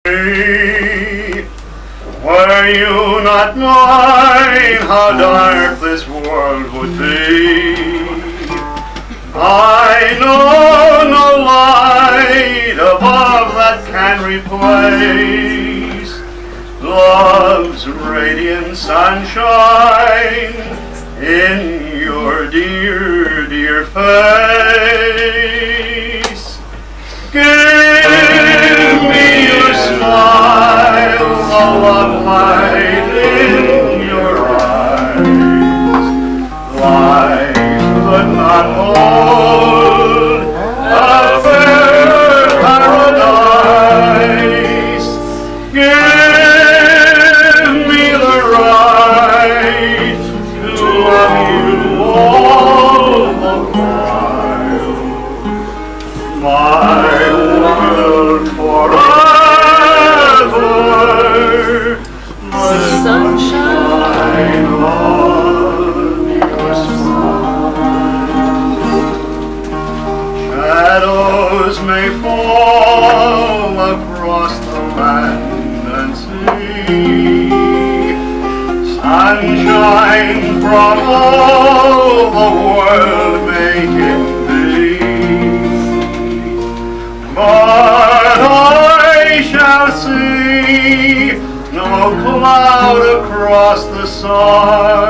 Were you not mine, how dark this world would be. I know no light above that can replace love's radiant sunshine in your dear, dear face. Give me your smile, the love light in your eyes. Life could not hold a fair paradise. Give me the right to love you all the while. My world forever must sunshine on your smile. Shadows may fall across the land and sea. Sunshine from all the world make it be. But I shall see no cloud across the sun.